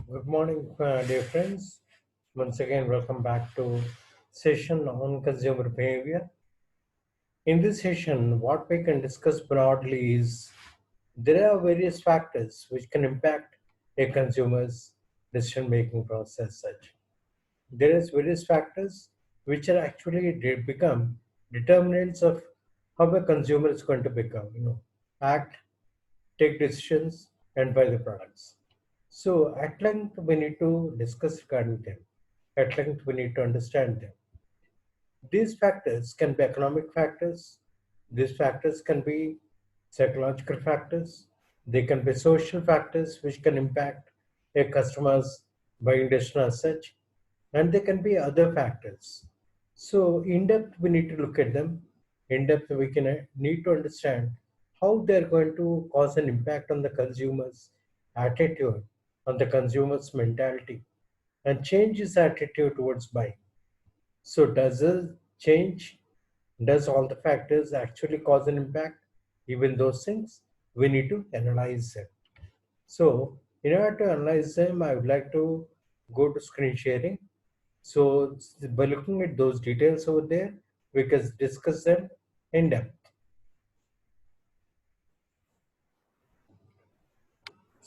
Good morning, dear friends. Once again, welcome back to session on consumer behavior. In this session, what we can discuss broadly is there are various factors which can impact a consumer's decision-making process. Such there is various factors which are actually become determinants of how a consumer is going to become. Act, take decisions, and buy the products. So, at length, we need to discuss regarding them. At length, we need to understand them. These factors can be economic factors, these factors can be psychological factors, they can be social factors which can impact a customer's buying decision as such, and they can be other factors. So, in depth, we need to look at them. In depth, we can need to understand how they're going to cause an impact on the consumer's attitude, on the consumer's mentality, and change his attitude towards buying. So does it change? Does all the factors actually cause an impact? Even those things, we need to analyze them. So in order to analyze them, I would like to go to screen sharing. So by looking at those details over there, we can discuss them in depth.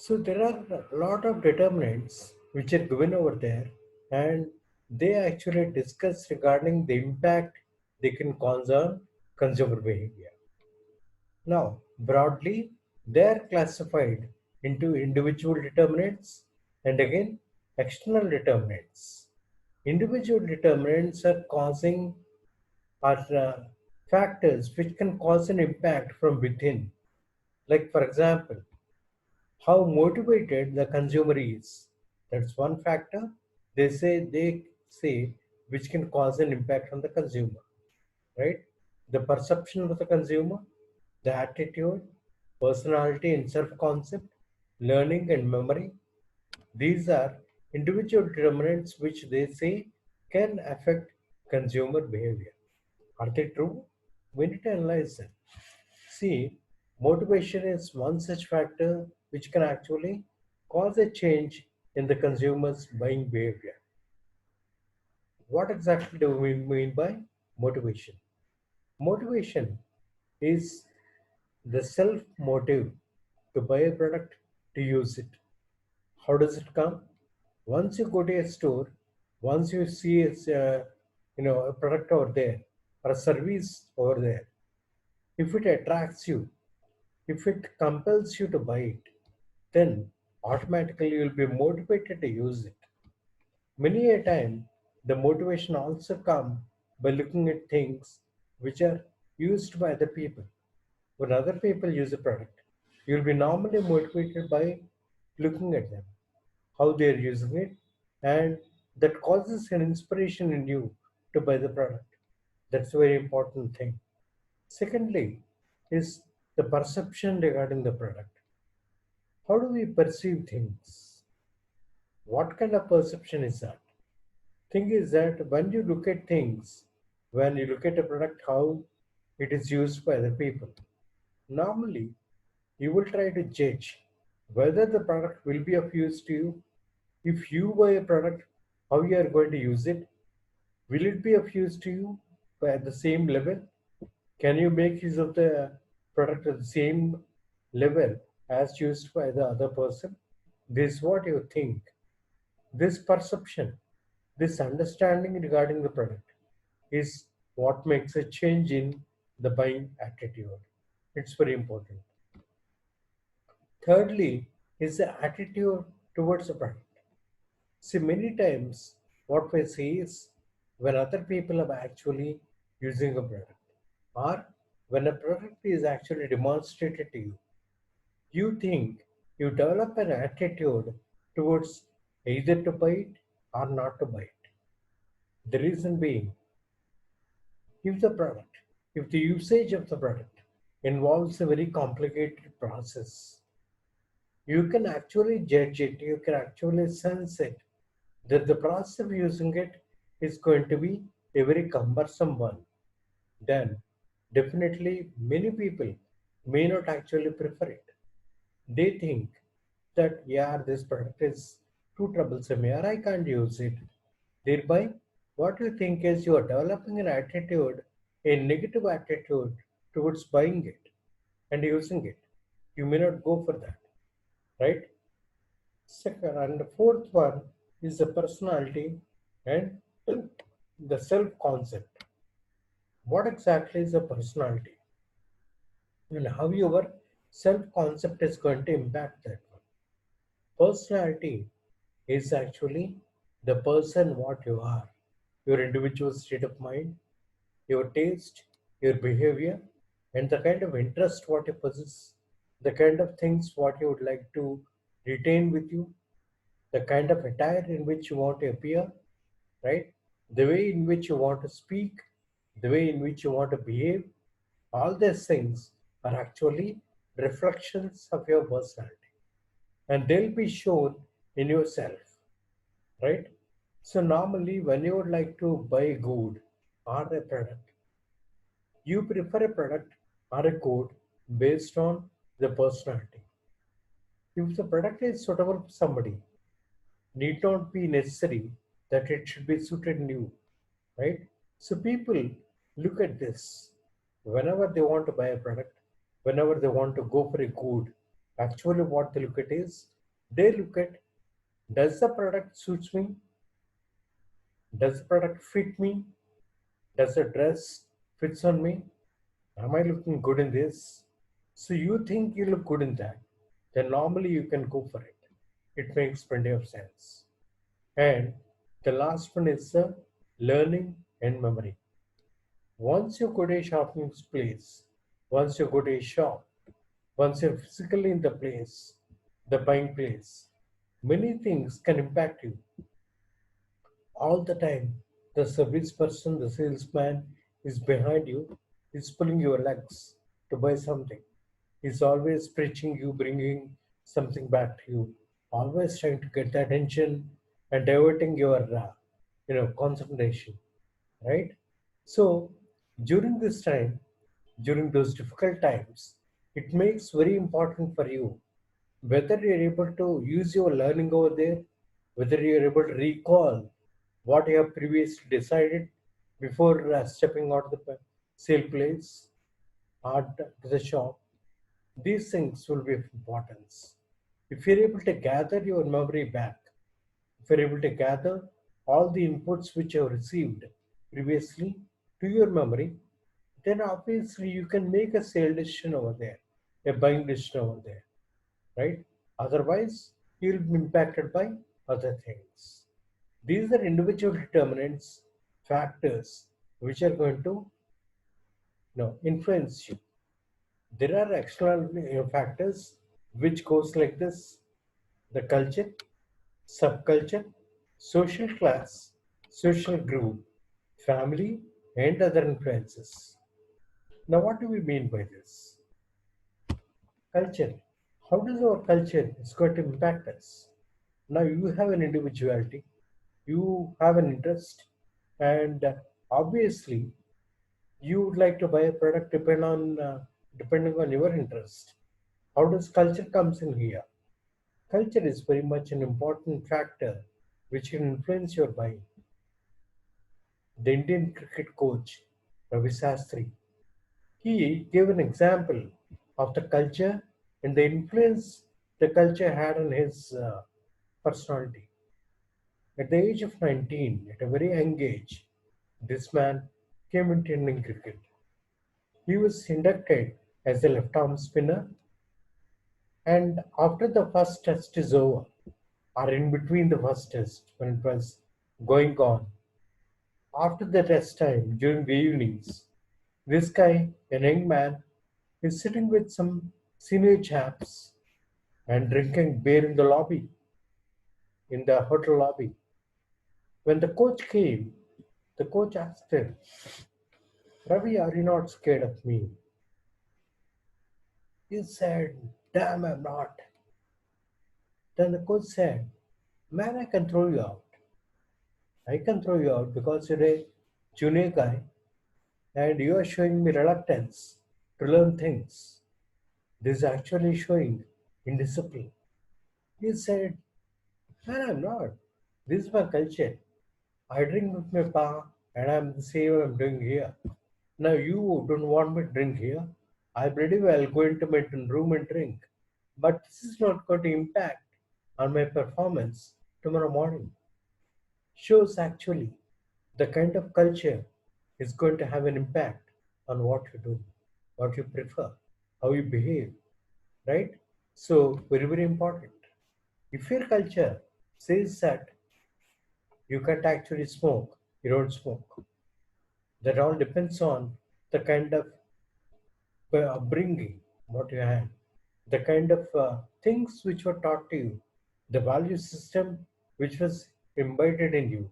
So there are a lot of determinants which are given over there, and they actually discuss regarding the impact they can cause on consumer behavior. Now, broadly, they are classified into individual determinants and again external determinants. Individual determinants are causing are factors which can cause an impact from within. Like for example, how motivated the consumer is. That's one factor. They say which can cause an impact on the consumer, right? The perception of the consumer, the attitude, personality and self-concept, learning and memory. These are individual determinants which they say can affect consumer behavior. Are they true? We need to analyze them. See, motivation is one such factor which can actually cause a change in the consumer's buying behavior. What exactly do we mean by motivation? Motivation is the self motive to buy a product, to use it. How does it come? Once you go to a store, once you see a product over there or a service over there, if it attracts you, if it compels you to buy it, then automatically you'll be motivated to use it. Many a time, the motivation also come by looking at things which are used by other people. When other people use a product, you'll be normally motivated by looking at them, how they're using it, and that causes an inspiration in you to buy the product. That's a very important thing. Secondly, is the perception regarding the product. How do we perceive things? What kind of perception is that? Thing is that when you look at things, when you look at a product, how it is used by other people, normally you will try to judge whether the product will be of use to you. If you buy a product, how you are going to use it? Will it be of use to you at the same level? Can you make use of the product at the same level as used by the other person? This is what you think. This perception, this understanding regarding the product is what makes a change in the buying attitude. It's very important. Thirdly, is the attitude towards the product. See, many times what we see is when other people are actually using a product, or when a product is actually demonstrated to you, you think you develop an attitude towards either to buy it or not to buy it. The reason being, if the product, if the usage of the product involves a very complicated process, you can actually judge it, you can actually sense it, that the process of using it is going to be a very cumbersome one, then definitely many people may not actually prefer it. They think that, yeah, this product is too troublesome here, I can't use it. Thereby, what you think is you are developing an attitude, a negative attitude towards buying it and using it. You may not go for that, right? Second, and the fourth one is the personality and the self concept. What exactly is a personality and how your self concept is going to impact that one? Personality is actually the person what you are, your individual state of mind, your taste, your behavior, and the kind of interest what you possess, the kind of things what you would like to retain with you, the kind of attire in which you want to appear, right? The way in which you want to speak, the way in which you want to behave, all these things are actually reflections of your personality and they'll be shown in yourself, right? So, normally, when you would like to buy a good or a product, you prefer a product or a code based on the personality. If the product is suitable for somebody, need not be necessary that it should be suited in you, right? So people look at this whenever they want to buy a product, whenever they want to go for a good. Actually, what they look at is they look at, does the product suits me? Does the product fit me? Does the dress fits on me? Am I looking good in this? So you think you look good in that, then normally you can go for it. It makes plenty of sense. And the last one is the learning and memory. Once you go to a shopping place, once you go to a shop, once you're physically in the place, the buying place, many things can impact you all the time. The service person, the salesman is behind you, is pulling your legs to buy something. He's always preaching you, bringing something back to you, always trying to get the attention and diverting your, concentration, right? So during this time, during those difficult times, it makes very important for you whether you're able to use your learning over there, whether you're able to recall what you have previously decided before stepping out of the sale place or to the shop. These things will be of importance. If you're able to gather your memory back, if you're able to gather all the inputs which you have received previously to your memory, then obviously you can make a sale decision over there, a buying decision over there, right? Otherwise, you'll be impacted by other things. These are individual determinants, factors which are going to influence you. There are external factors which goes like this: the culture, subculture, social class, social group, family, and other influences. Now, what do we mean by this? Culture. How does our culture is going to impact us? Now, you have an individuality, you have an interest, and obviously, you would like to buy a product depending on your interest. How does culture comes in here? Culture is very much an important factor which can influence your buying. The Indian cricket coach Ravi Sastry, he gave an example of the culture and the influence the culture had on his personality. At the age of 19, at a very young age, this man came into Indian cricket. He was inducted as a left arm spinner, and after the first test is over, or in between the first test, when it was going on, after the rest time during the evenings, this guy, a young man, is sitting with some senior chaps and drinking beer in the lobby, in the hotel lobby. When the coach came, the coach asked him, Ravi, are you not scared of me? He said, damn, I'm not. Then the coach said, man, I can throw you out. I can throw you out because you're a junior guy and you are showing me reluctance to learn things. This is actually showing indiscipline. He said, And I'm not. This is my culture. I drink with my pa, and I'm the same I'm doing here. Now you don't want me to drink here. I believe I'll go into my room and drink. But this is not going to impact on my performance tomorrow morning. Shows actually the kind of culture is going to have an impact on what you do, what you prefer, how you behave, right? So very, very important. If your culture says that you can't actually smoke, you don't smoke. That all depends on the kind of upbringing what you had, the kind of things which were taught to you, the value system which was embedded in you,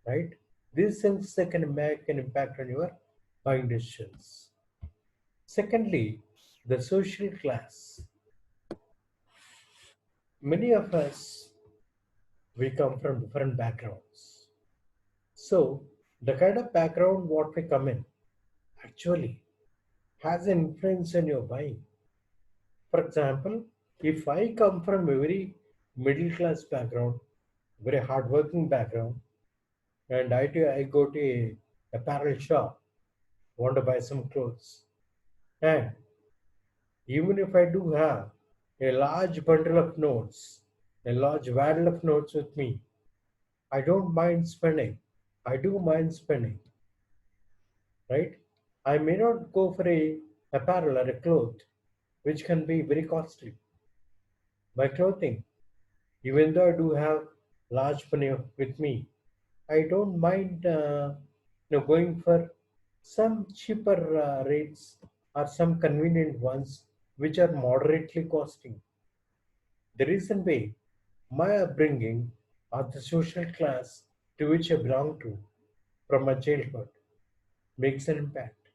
right? These things they can make an impact on your buying decisions. Secondly, the social class. Many of us we come from different backgrounds. So the kind of background what we come in actually has an influence on your buying. For example, if I come from a very middle class background, very hardworking background, and I go to a apparel shop, want to buy some clothes, and even if I do have a large bundle of notes, a large bundle of notes with me, I don't mind spending. I do mind spending, right? I may not go for a apparel or a cloth, which can be very costly. My clothing, even though I do have large money with me, I don't mind going for some cheaper rates or some convenient ones which are moderately costing. The reason being, my upbringing or the social class to which I belong to from my childhood makes an impact.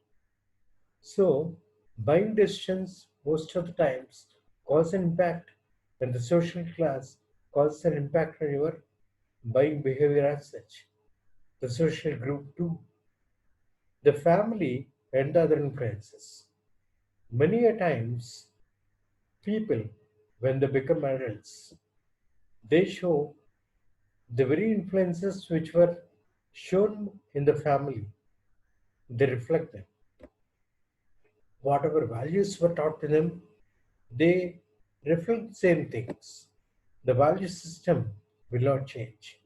So, buying decisions most of the times cause an impact, and the social class causes an impact on your buying behavior as such. The social group too, the family and the other influences. Many a times, people, when they become adults, they show the very influences which were shown in the family, they reflect them. Whatever values were taught to them, they reflect the same things. The value system will not change.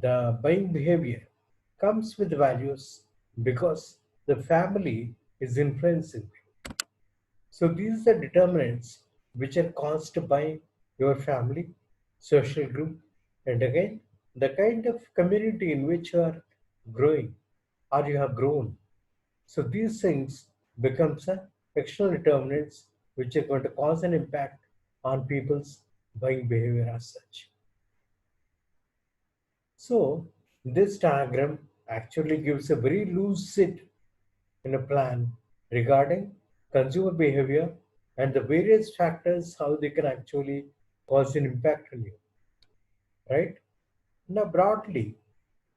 The buying behavior comes with values because the family is influencing. So these are determinants which are caused by your family, social group, and again the kind of community in which you are growing or you have grown. So these things becomes a external determinants which are going to cause an impact on people's buying behavior as such. So this diagram actually gives a very lucid in a plan regarding consumer behavior and the various factors how they can actually cause an impact on you, right? Now broadly,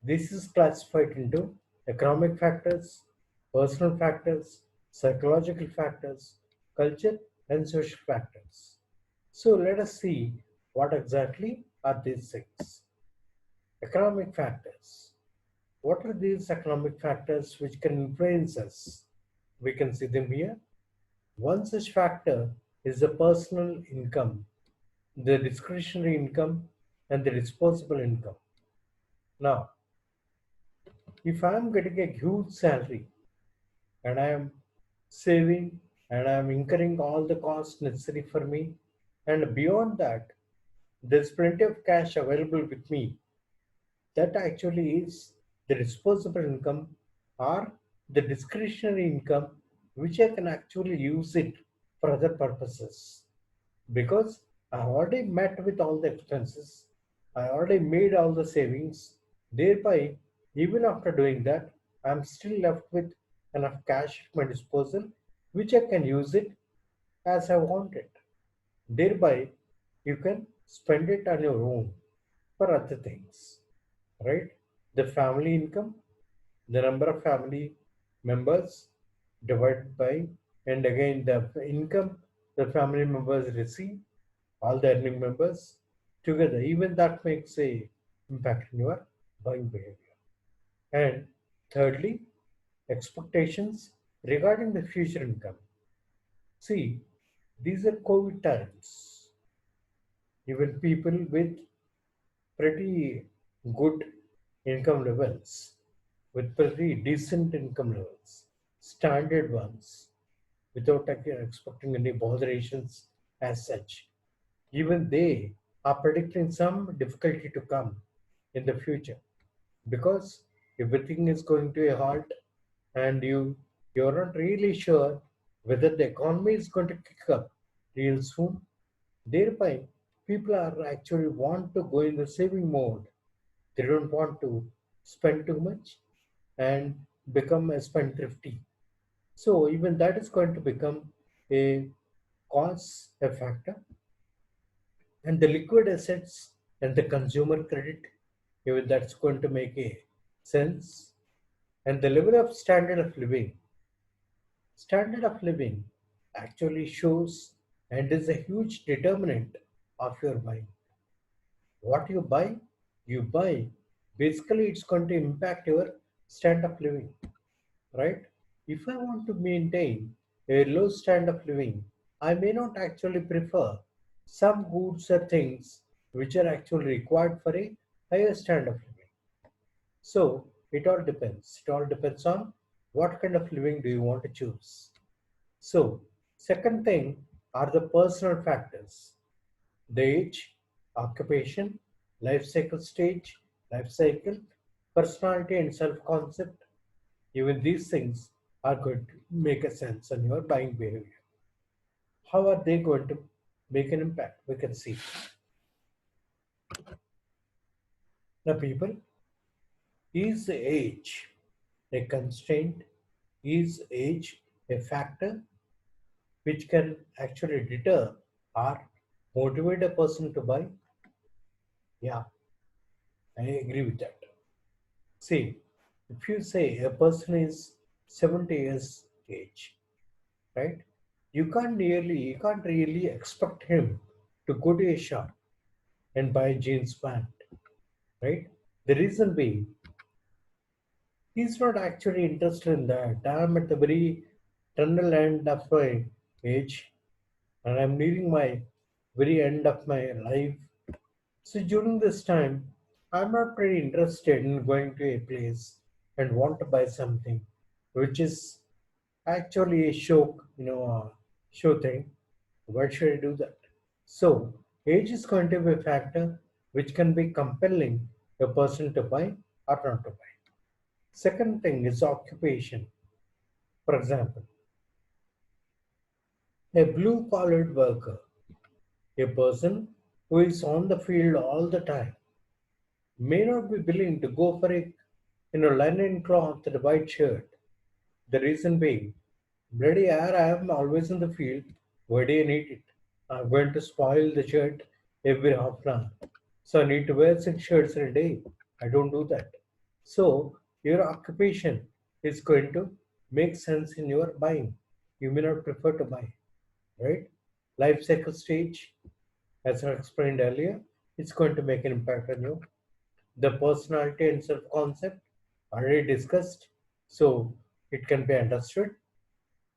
this is classified into economic factors, personal factors, psychological factors, culture and social factors. So let us see what exactly are these things. Economic factors. What are these economic factors which can influence us? We can see them here. One such factor is the personal income, the discretionary income, and the disposable income. Now, if I am getting a huge salary and I am saving and I am incurring all the costs necessary for me, and beyond that, there's plenty of cash available with me, that actually is the disposable income or the discretionary income which I can actually use it for other purposes because I already met with all the expenses, I already made all the savings. Thereby, even after doing that, I'm still left with enough cash at my disposal which I can use it as I want it. Thereby, you can spend it on your own for other things, right? The family income, the number of family members divided by, and again the income the family members receive, all the earning members. together. Even that makes a impact in your buying behavior. And thirdly, expectations regarding the future income. See, these are COVID times. Even people with pretty good income levels, with pretty decent income levels, standard ones, without expecting any botherations as such. Even they are predicting some difficulty to come in the future because everything is going to a halt and you're not really sure whether the economy is going to kick up real soon. Thereby, people are actually want to go in the saving mode. They don't want to spend too much and become a spendthrifty. So even that is going to become a cause, a factor, and the liquid assets and the consumer credit, even that's going to make a sense, and the level of standard of living. Standard of living actually shows and is a huge determinant of your buying. What you buy, basically it's going to impact your standard of living, right? If I want to maintain a low standard of living, I may not actually prefer some goods or things which are actually required for a higher standard of living. So it all depends. It all depends on what kind of living do you want to choose. So, second thing are the personal factors: the age, occupation, life cycle stage, life cycle, personality, and self concept. Even these things are going to make a sense on your buying behavior. How are they going to make an impact? We can see. Now, people, is age a constraint? Is age a factor which can actually deter or motivate a person to buy? Yeah, I agree with that. See, if you say a person is 70 years age, right? You can't really expect him to go to a shop and buy a jeans pant, right? The reason being, he's not actually interested in that. I'm at the very tunnel end of my age, and I'm nearing my very end of my life. So during this time, I'm not pretty interested in going to a place and want to buy something which is actually a show thing. Why should I do that? So age is going to be a factor which can be compelling a person to buy or not to buy. Second thing is occupation. For example, a blue collared worker, a person who is on the field all the time, may not be willing to go for a linen cloth and a white shirt. The reason being, bloody air, I am always in the field. Why do you need it? I'm going to spoil the shirt every half an hour. So I need to wear 6 shirts in a day. I don't do that. So your occupation is going to make sense in your buying. You may not prefer to buy, right? Life cycle stage, as I explained earlier, it's going to make an impact on you. The personality and self concept already discussed, so it can be understood.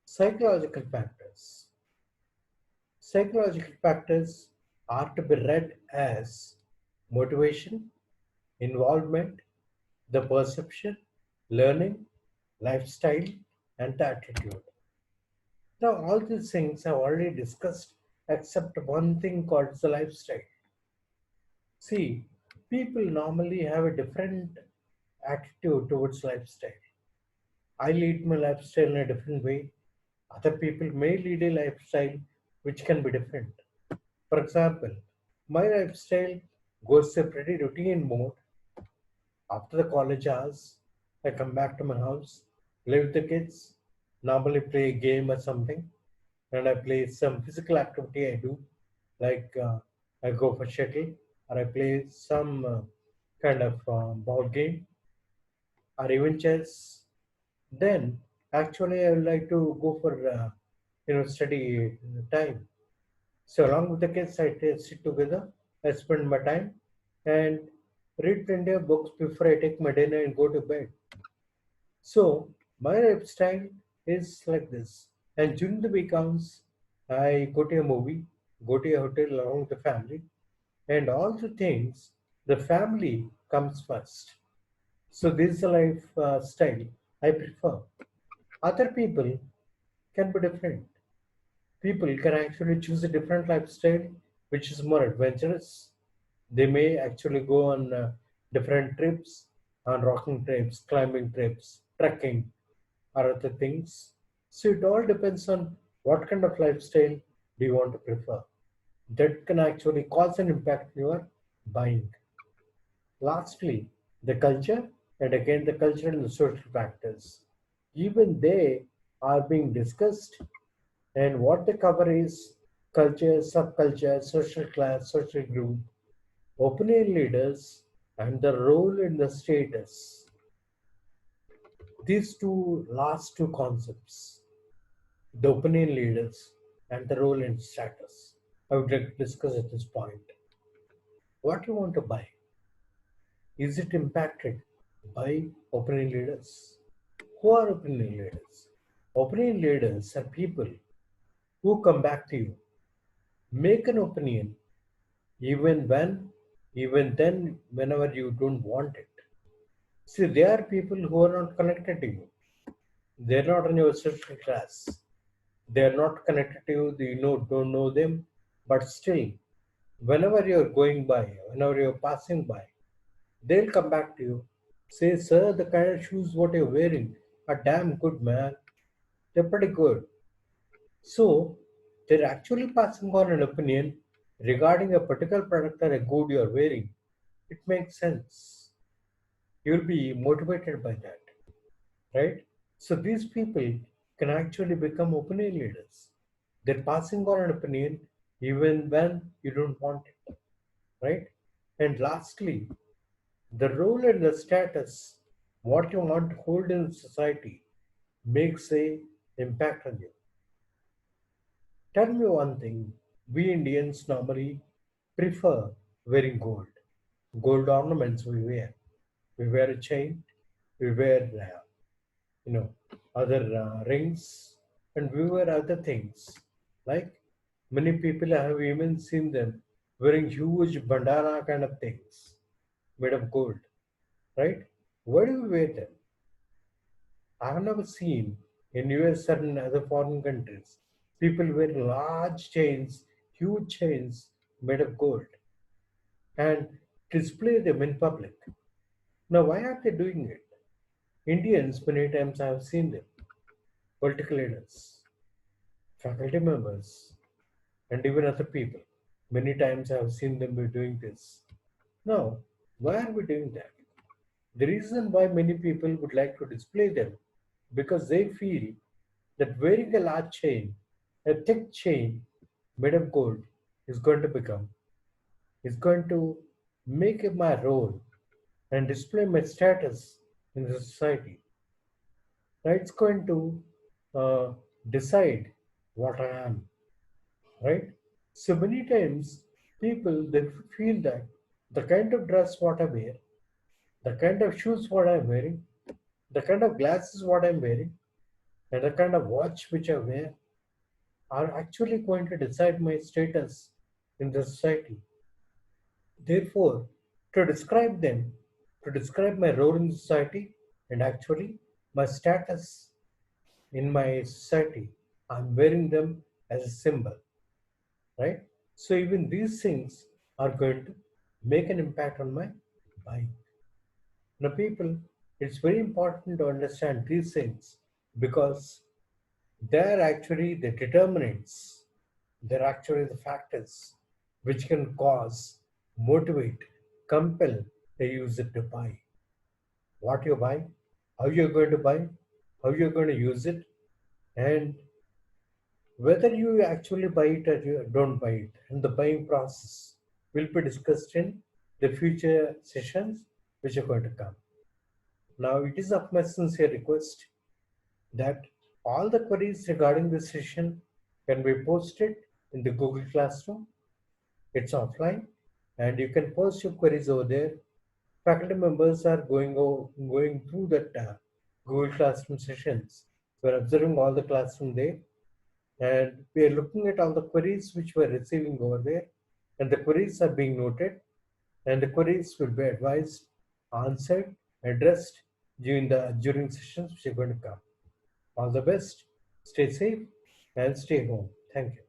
Psychological factors. Psychological factors are to be read as motivation, involvement, the perception, learning, lifestyle, and the attitude. Now, all these things I've already discussed, except one thing called the lifestyle. See, people normally have a different attitude towards lifestyle. I lead my lifestyle in a different way. Other people may lead a lifestyle which can be different. For example, my lifestyle goes a pretty routine mode. After the college hours, I come back to my house, play with the kids, normally play a game or something, and I play some physical activity I do, like I go for shuttle or I play some kind of board game or even chess. Then, actually, I would like to go for study time. So along with the kids, sit together. I spend my time and read plenty of books before I take my dinner and go to bed. So my lifestyle is like this. And during the weekends, I go to a movie, go to a hotel along with the family, and all the things, the family comes first. So this is the life style I prefer. Other people can be different. People can actually choose a different lifestyle which is more adventurous. They may actually go on different trips, on rocking trips, climbing trips, trekking, or other things. So it all depends on what kind of lifestyle do you want to prefer. That can actually cause an impact in your buying. Lastly, the culture, and again the cultural and the social factors. Even they are being discussed, and what they cover is culture, subculture, social class, social group, opinion leaders, and the role in the status. These two last two concepts, the opinion leaders and the role in status, I would like to discuss at this point. What you want to buy? Is it impacted by opinion leaders? Who are opinion leaders? Opinion leaders are people who come back to you, make an opinion even when, even then, whenever you don't want it. See, they are people who are not connected to you. They're not in your social class. They're not connected to you. You know, don't know them, but still, whenever you're going by, whenever you're passing by, they'll come back to you. Say, sir, the kind of shoes what you're wearing are damn good, man. They're pretty good. So they're actually passing on an opinion regarding a particular product or a good you're wearing. It makes sense. You'll be motivated by that, right? So these people can actually become opinion leaders. They're passing on an opinion even when you don't want it, right? And lastly, the role and the status, what you want to hold in society, makes a impact on you. Tell me one thing. We Indians normally prefer wearing gold. Gold ornaments we wear. We wear a chain. We wear, you know, other rings, and we wear other things. Like many people I have even seen them wearing huge bandana kind of things made of gold. Right? Why do we wear them? I have never seen in US or in other foreign countries people wear large chains, huge chains made of gold and display them in public. Now, why are they doing it? Indians, many times I have seen them, political leaders, faculty members, and even other people. Many times I have seen them be doing this. Now, why are we doing that? The reason why many people would like to display them because they feel that wearing a large chain, a thick chain made of gold, is going to become, is going to make my role and display my status in the society. Right? It's going to uh, decide what I am. Right? So many times people they feel that the kind of dress what I wear, the kind of shoes what I'm wearing, the kind of glasses what I'm wearing, and the kind of watch which I wear are actually going to decide my status in the society. Therefore, to describe them, to describe my role in society and actually my status in my society, I'm wearing them as a symbol, right? So even these things are going to make an impact on my buying. Now, people, it's very important to understand these things because they're actually the determinants. They're actually the factors which can cause, motivate, compel the user to buy. What you buy, how you're going to buy, how you're going to use it, and whether you actually buy it or you don't buy it. And the buying process will be discussed in the future sessions which are going to come. Now, it is of my sincere request that all the queries regarding this session can be posted in the Google Classroom. It's offline. and you can post your queries over there. Faculty members are going through that Google Classroom sessions. We're observing all the classroom day, and we are looking at all the queries which we're receiving over there, and the queries are being noted, and the queries will be advised, answered, addressed during sessions which are going to come. All the best. Stay safe and stay home. Thank you.